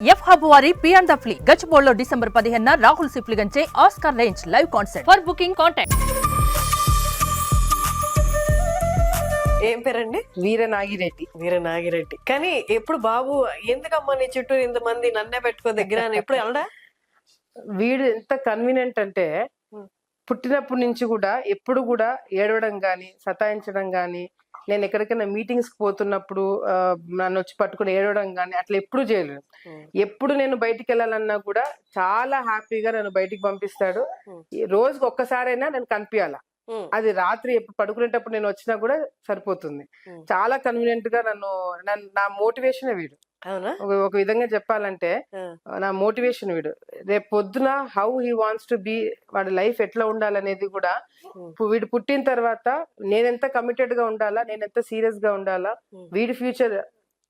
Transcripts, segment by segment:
F hub వారి పియాన్ ద ఫ్లీ గచ్చిబౌలిలో డిసెంబర్ 15న రాహుల్ సిప్లిగంచే Oscar range live concert. For booking contact. ఏం పేరండి? వీరనాగిరెడ్డి. వీరనాగిరెడ్డి. కానీ ఎప్పుడు బాబు ఎందుకమ్మా నీ చుట్టూ ఇంతమంది నన్నే పెట్టుకో దగ్గర అని ఎప్పుడు వెళ్ళడా? వీడు ఎంత కన్వీనియంట్ అంటే పుట్టినప్పటి నుంచి కూడా ఎప్పుడు కూడా ఏడవడం గాని సతాయించడం గాని, నేను ఎక్కడికైనా మీటింగ్స్ కి పోతున్నప్పుడు నన్ను వచ్చి పట్టుకుని ఏడవడం గాని అట్లా ఎప్పుడు చేయలేదు. ఎప్పుడు నేను బయటికి వెళ్ళాలన్నా కూడా చాలా హ్యాపీగా నన్ను బయటికి పంపిస్తాడు. రోజుకి ఒక్కసారైనా నేను కనిపించాలా, అది రాత్రి ఎప్పుడు పడుకునేటప్పుడు నేను వచ్చినా కూడా సరిపోతుంది. చాలా కన్వీనియంట్ గా నా మోటివేషన్ వీడు. అవునా? ఒక విధంగా చెప్పాలంటే నా మోటివేషన్ వీడు. రేపు పొద్దున how he wants to be, వాడి లైఫ్ ఎట్లా ఉండాలనేది కూడా వీడు పుట్టిన తర్వాత నేనెంత కమిటెడ్ గా ఉండాలా, నేనెంత సీరియస్ గా ఉండాలా, వీడి ఫ్యూచర్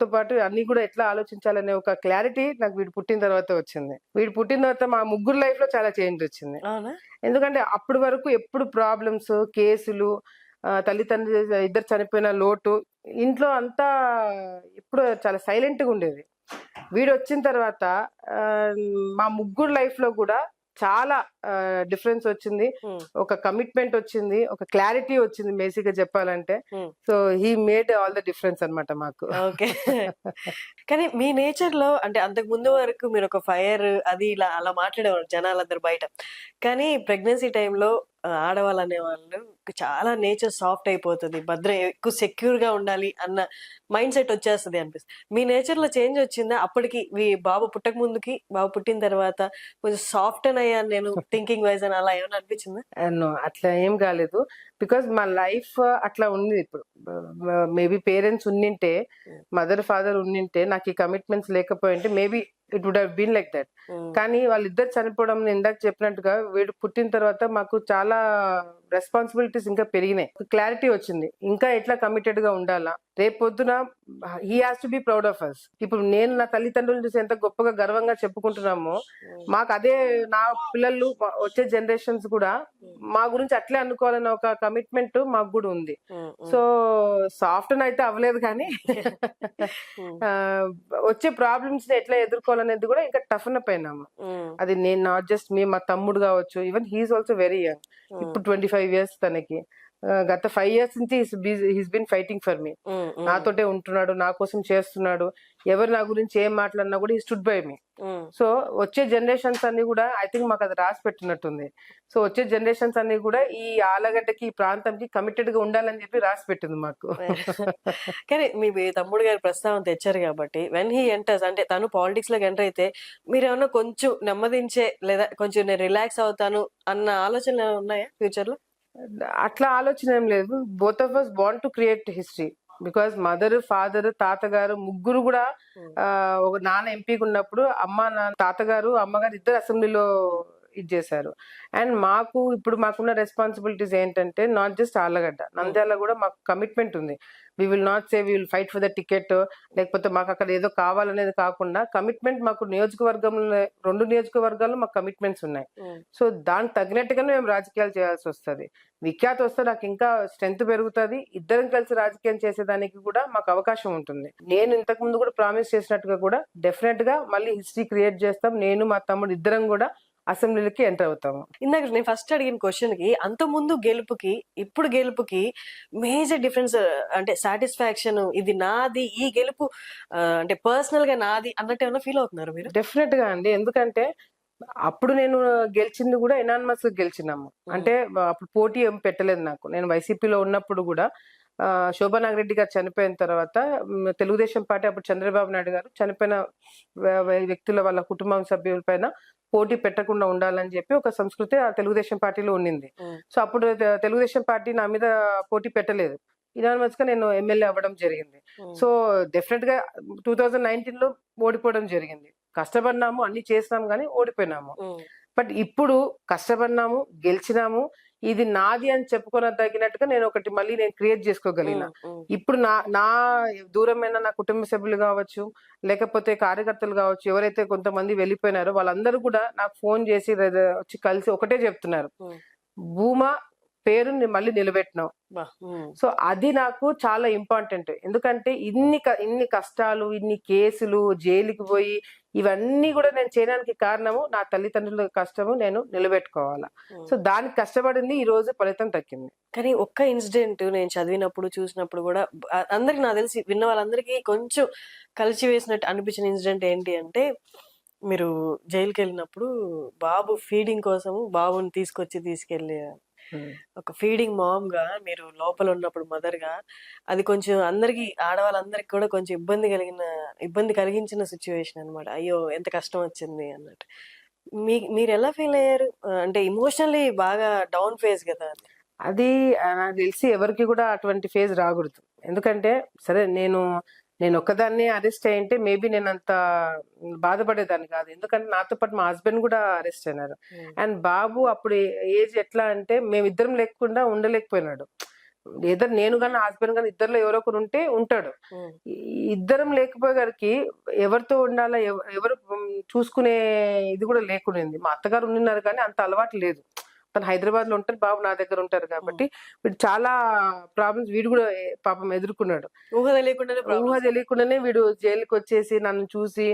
తో పాటు అన్ని కూడా ఎట్లా ఆలోచించాలనే ఒక క్లారిటీ నాకు వీడు పుట్టిన తర్వాత వచ్చింది. వీడు పుట్టిన తర్వాత మా ముగ్గురు లైఫ్ లో చాలా చేంజ్ వచ్చింది. ఎందుకంటే అప్పటి వరకు ఎప్పుడు ప్రాబ్లమ్స్, కేసులు, తల్లిదండ్రులు ఇద్దరు చనిపోయిన లోటు, ఇంట్లో అంతా ఎప్పుడు చాలా సైలెంట్ గా ఉండేది. వీడు వచ్చిన తర్వాత మా ముగ్గురు లైఫ్ లో కూడా చాలా డిఫరెన్స్ వచ్చింది. ఒక కమిట్మెంట్ వచ్చింది, ఒక క్లారిటీ వచ్చింది బేసిక్ గా చెప్పాలంటే. So he made all the difference అన్నమాట మాకు. ఓకే. కానీ మీ నేచర్ లో అంటే అంతకు ముందు వరకు మీరు ఒక ఫైర్ అది ఇలా అలా మాట్లాడేవారు జనాలందరూ బయట. కానీ ప్రెగ్నెన్సీ టైంలో ఆడవాళ్ళు అనేవాళ్ళు చాలా నేచర్ సాఫ్ట్ అయిపోతుంది, ఎక్కువ సెక్యూర్ గా ఉండాలి అన్న మైండ్ సెట్ వచ్చేస్తుంది అనిపిస్తుంది. మీ నేచర్ లో చేంజ్ వచ్చిందా అప్పటికి? బాబు పుట్టక ముందుకి బాబు పుట్టిన తర్వాత కొంచెం సాఫ్ట్ అని అయ్యాను నేను థింకింగ్ వైజ్ అని అలా ఏమైనా అనిపించిందా? అట్లా ఏం కాలేదు. బికాస్ మా లైఫ్ అట్లా ఉంది. ఇప్పుడు మేబీ పేరెంట్స్ ఉండింటే, మదర్ ఫాదర్ ఉండింటే, నాకు ఈ కమిట్మెంట్స్ లేకపోయింటే maybe it would have been like that. కానీ వాళ్ళిద్దరు చనిపోవడం, ఇందాక చెప్పినట్టుగా వీడు పుట్టిన తర్వాత మాకు చాలా రెస్పాన్సిబిలిటీస్ ఇంకా పెరిగినాయి. క్లారిటీ వచ్చింది ఇంకా ఎట్లా కమిటెడ్ గా ఉండాలా. రేపు పొద్దున he has to be proud of us. ఇప్పుడు నేను నా తల్లిదండ్రులు చూసి ఎంత గొప్పగా గర్వంగా చెప్పుకుంటున్నామో, మాకు అదే నా పిల్లలు వచ్చే జనరేషన్స్ కూడా మా గురించి అట్లే అనుకోవాలన్న ఒక కమిట్మెంట్ మాకు కూడా ఉంది. సో సాఫ్ట్ అయితే అవ్వలేదు కానీ వచ్చే ప్రాబ్లమ్స్ ని ఎట్లా ఎదుర్కోవాలనేది కూడా ఇంకా టఫ్ అప్ అయినాము. అది నేను నాట్ జస్ట్ మా తమ్ముడు కావచ్చు, even he is also very young. ఇప్పుడు 25 years తనకి. గత 5 years నుంచి he's been fighting for me. నాతోటే ఉంటున్నాడు, నా కోసం చేస్తున్నాడు. ఎవరు నా గురించి ఏం మాట్లాడినా కూడా he stood by me. So వచ్చే జనరేషన్స్ అన్ని కూడా ఐ థింక్ మాకు అది రాసి పెట్టినట్టుంది. సో వచ్చే జనరేషన్స్ అన్ని కూడా ఈ ఆలగడ్డకి, ఈ ప్రాంతంకి కమిటెడ్ గా ఉండాలని చెప్పి రాసి పెట్టింది మాకు. కానీ మీ తమ్ముడు గారి ప్రస్తావన తెచ్చారు కాబట్టి, వెన్ హీ ఎంటర్స్ అంటే తను పాలిటిక్స్ లోకి ఎంటర్ అయితే మీరేమన్నా కొంచెం నెమ్మదించే లేదా కొంచెం నేను రిలాక్స్ అవుతాను అన్న ఆలోచనలు ఉన్నాయా ఫ్యూచర్ లో? అట్లా ఆలోచన ఏం లేదు. Both of us want to create history. Because mother, father, తాతగారు ముగ్గురు కూడా ఒక నాన్న ఎంపీగా ఉన్నప్పుడు తాతగారు, అమ్మగారు ఇద్దరు అసెంబ్లీలో ఇది చేశారు. అండ్ మాకున్న రెస్పాన్సిబిలిటీస్ ఏంటంటే నాట్ జస్ట్ ఆళ్ళగడ్డ, నంద్యాల కూడా మాకు కమిట్మెంట్ ఉంది. We will not say we will fight for the ticket, లేకపోతే మాకు అక్కడ ఏదో కావాలనేది కాకుండా కమిట్మెంట్ మాకు నియోజకవర్గంలో 2 నియోజకవర్గాల్లో మాకు కమిట్మెంట్స్ ఉన్నాయి. సో దానికి తగినట్టుగానే మేము రాజకీయాలు చేయాల్సి వస్తుంది. విఖ్యాత వస్తే నాకు ఇంకా స్ట్రెంత్ పెరుగుతుంది. ఇద్దరం కలిసి రాజకీయం చేసేదానికి కూడా మాకు అవకాశం ఉంటుంది. నేను ఇంతకు ముందు కూడా ప్రామిస్ చేసినట్టుగా కూడా డెఫినెట్ గా మళ్ళీ హిస్టరీ క్రియేట్ చేస్తాం. నేను మా తమ్ముడు ఇద్దరం కూడా అసెంబ్లీకి ఎంటర్ అవుతాము. ఇందాక నేను ఫస్ట్ అడిగిన క్వశ్చన్ కి, అంత ముందు గెలుపుకి ఇప్పుడు గెలుపుకి మేజర్ డిఫరెన్స్ అంటే సాటిస్ఫాక్షన్, ఇది నాది, ఈ గెలుపు అంటే పర్సనల్ గా నాది అన్నట్టు ఏమైనా ఫీల్ అవుతున్నారు మీరు? డెఫినెట్ గా అండి. ఎందుకంటే అప్పుడు నేను గెలిచింది కూడా ఎనానిమస్ గా గెలిచినాము. అంటే అప్పుడు పోటీ ఏం పెట్టలేదు నాకు. నేను వైసీపీలో ఉన్నప్పుడు కూడా శోభా నాగిరెడ్డి గారు చనిపోయిన తర్వాత తెలుగుదేశం పార్టీ, అప్పుడు చంద్రబాబు నాయుడు గారు చనిపోయిన వ్యక్తుల వాళ్ళ కుటుంబం సభ్యుల పైన పోటీ పెట్టకుండా ఉండాలని చెప్పి ఒక సంస్కృతి ఆ తెలుగుదేశం పార్టీలో ఉండింది. సో అప్పుడు తెలుగుదేశం పార్టీ నా మీద పోటీ పెట్టలేదు. ఇనానిమస్ గా నేను ఎమ్మెల్యే అవ్వడం జరిగింది. సో డెఫినెట్ గా 2019లో ఓడిపోవడం జరిగింది. కష్టపడినాము, అన్ని చేసినాము కానీ ఓడిపోయినాము. బట్ ఇప్పుడు కష్టపడినాము, గెలిచినాము. ఇది నాది అని చెప్పుకున్న తగినట్టుగా నేను ఒకటి మళ్ళీ నేను క్రియేట్ చేసుకోగలిగిన. ఇప్పుడు నా దూరమైన నా కుటుంబ సభ్యులు కావచ్చు, లేకపోతే కార్యకర్తలు కావచ్చు, ఎవరైతే కొంతమంది వెళ్ళిపోయినారో వాళ్ళందరూ కూడా నాకు ఫోన్ చేసి వచ్చి కలిసి ఒకటే చెప్తున్నారు, భూమా పేరుని మళ్ళీ నిలబెట్టినావు. సో అది నాకు చాలా ఇంపార్టెంట్. ఎందుకంటే ఇన్ని కష్టాలు, ఇన్ని కేసులు, జైలుకి పోయి ఇవన్నీ కూడా నేను చేయడానికి కారణము నా తల్లిదండ్రుల కష్టము నేను నిలబెట్టుకోవాలా. సో దానికి కష్టపడింది ఈ రోజు ఫలితం దక్కింది. కానీ ఒక్క ఇన్సిడెంట్ నేను చదివినప్పుడు చూసినప్పుడు కూడా అందరికి నాకు తెలిసి విన్న వాళ్ళందరికీ కొంచెం కలిసి వేసినట్టు అనిపించిన ఇన్సిడెంట్ ఏంటి అంటే, మీరు జైలుకి వెళ్ళినప్పుడు బాబు ఫీడింగ్ కోసము బాబుని తీసుకెళ్ళి ఒక ఫీడింగ్ మామ్ గా మీరు లోపల ఉన్నప్పుడు మదర్ గా అది కొంచెం అందరికి ఆడవాళ్ళందరికి కూడా కొంచెం ఇబ్బంది కలిగించిన సిచ్యువేషన్ అన్నమాట. అయ్యో ఎంత కష్టం వచ్చింది అన్నట్టు. మీరు ఎలా ఫీల్ అయ్యారు? అంటే ఇమోషనల్లీ బాగా డౌన్ ఫేజ్ కదా అది. అది నాకు తెలిసి ఎవరికి కూడా అటువంటి ఫేజ్ రాకూడదు. ఎందుకంటే సరే నేను ఒక్కదాన్ని అరెస్ట్ అయ్యింటే మేబీ నేను అంత బాధపడేదాన్ని కాదు. ఎందుకంటే నాతో పాటు మా హస్బెండ్ కూడా అరెస్ట్ అయినారు. అండ్ బాబు అప్పుడు ఏజ్ ఎట్లా అంటే మేమిద్దరం లేకుండా ఉండలేకపోయినాడు. ఏదో నేను కానీ హస్బెండ్ కానీ ఇద్దరులో ఎవరో ఒకరు ఉంటే ఉంటాడు. ఇద్దరం లేకపోయేసరికి ఎవరితో ఉండాలా ఎవరు చూసుకునే ఇది కూడా లేకుండింది. మా అత్తగారు ఉండినారు కానీ అంత అలవాటు లేదు. తను హైదరాబాద్ లో ఉంటారు, బాబు నా దగ్గర ఉంటారు కాబట్టి వీడు చాలా ప్రాబ్లమ్స్ వీడు కూడా పాపం ఎదుర్కొన్నాడు. ఊహ తెలియకుండానే వీడు జైలుకి వచ్చేసి నన్ను చూసి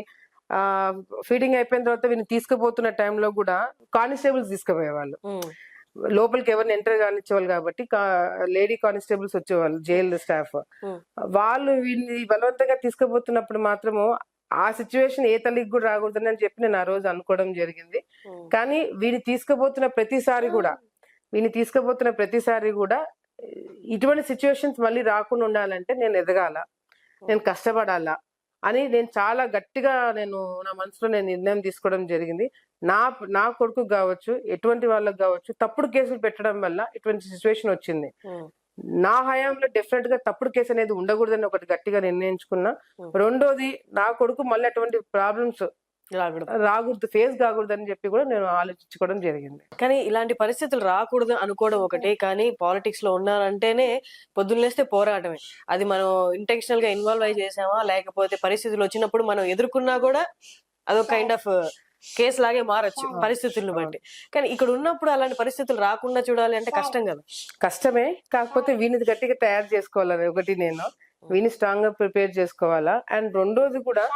ఫీడింగ్ అయిపోయిన తర్వాత వీడిని తీసుకుపోతున్న టైంలో కూడా కానిస్టేబుల్స్ తీసుకుపోయేవాళ్ళు. లోపలికి ఎవరిని ఎంటర్ కానిచ్చేవాళ్ళు కాబట్టి లేడీ కానిస్టేబుల్స్ వచ్చేవాళ్ళు, జైలు స్టాఫ్. వాళ్ళు వీడిని బలవంతంగా తీసుకుపోతున్నప్పుడు మాత్రము ఆ సిచ్యువేషన్ ఏ తల్లికి కూడా రాకూడదని అని చెప్పి నేను ఆ రోజు అనుకోవడం జరిగింది. కానీ వీడిని తీసుకుపోతున్న ప్రతిసారి కూడా ఇటువంటి సిచ్యువేషన్స్ మళ్ళీ రాకుండా ఉండాలంటే నేను ఎదగాల, నేను కష్టపడాలా అని నేను చాలా గట్టిగా నా మనసులో నేను నిర్ణయం తీసుకోవడం జరిగింది. నా కొడుకు కావచ్చు, ఎటువంటి వాళ్ళకి కావచ్చు, తప్పుడు కేసులు పెట్టడం వల్ల ఇటువంటి సిచ్యువేషన్ వచ్చింది. నా హయాంలో డెఫినెట్ గా తప్పుడు కేసు అనేది ఉండకూడదని ఒకటి గట్టిగా నిర్ణయించుకున్నా. రెండోది నా కొడుకు మళ్ళీ అటువంటి ప్రాబ్లమ్స్ రాకూడదు, ఫేస్ కాకూడదు అని చెప్పి కూడా నేను ఆలోచించుకోవడం జరిగింది. కానీ ఇలాంటి పరిస్థితులు రాకూడదు అనుకోవడం ఒకటే, కానీ పాలిటిక్స్ లో ఉన్నారంటేనే పొద్దున్నేస్తే పోరాటమే. అది మనం ఇంటెన్షనల్ గా ఇన్వాల్వ్ అయి చేసామా, లేకపోతే పరిస్థితులు వచ్చినప్పుడు మనం ఎదుర్కొన్నా కూడా అదొక కైండ్ ఆఫ్ కేసు లాగే మారచ్చు పరిస్థితులను బట్టి. కానీ ఇక్కడ ఉన్నప్పుడు అలాంటి పరిస్థితులు రాకుండా చూడాలి అంటే కష్టం కదా. కష్టమే, కాకపోతే వీనిది గట్టిగా తయారు చేసుకోవాలని ఒకటి నేను వీని స్ట్రాంగ్ గా ప్రిపేర్ చేసుకోవాలా. అండ్ రెండోది కూడా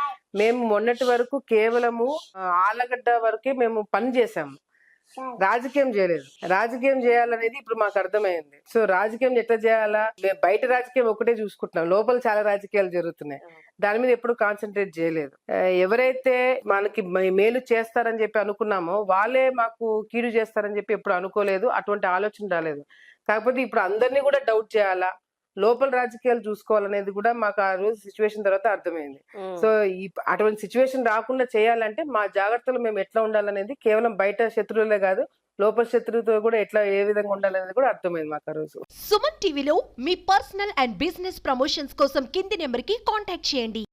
మేము మొన్నటి వరకు కేవలము ఆలగడ్డ వరకే మేము పని చేసాము, రాజకీయం చేయలేదు. రాజకీయం చేయాలనేది ఇప్పుడు మాకు అర్థమైంది. సో రాజకీయం ఎట్లా చేయాలా, బయట రాజకీయం ఒకటే చూసుకుంటున్నాం, లోపల చాలా రాజకీయాలు జరుగుతున్నాయి. దాని మీద ఎప్పుడు కాన్సన్ట్రేట్ చేయలేదు. ఎవరైతే మనకి మేలు చేస్తారని చెప్పి అనుకున్నామో వాళ్ళే మాకు కీడు చేస్తారని చెప్పి ఎప్పుడు అనుకోలేదు, అటువంటి ఆలోచన రాలేదు. కాకపోతే ఇప్పుడు అందరినీ కూడా డౌట్ చేయాలా, లోపల రాజకీయాలు చూసుకోవాలనేది కూడా మాకు ఆ రోజు సిచ్యువేషన్ తర్వాత అర్థమైంది. సో అటువంటి సిచ్యువేషన్ రాకుండా చేయాలంటే మా జాగ్రత్తలు మేము ఎట్లా ఉండాలనేది కేవలం బయట శత్రువులే కాదు, లోపల శత్రువుతో కూడా ఏ విధంగా ఉండాలనేది కూడా అర్థమైంది మాకు ఆ రోజు. సుమన్ టీవీలో మీ పర్సనల్ అండ్ బిజినెస్ ప్రమోషన్స్ కోసం కింది నెంబర్ కి కాంటాక్ట్ చేయండి.